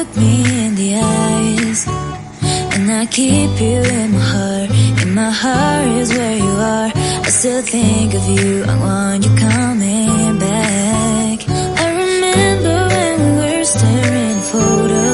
look me in the eyes, and I keep you in my heart. In my heart is where you are. I still think of you, I want you coming back. I remember when we were staring at photos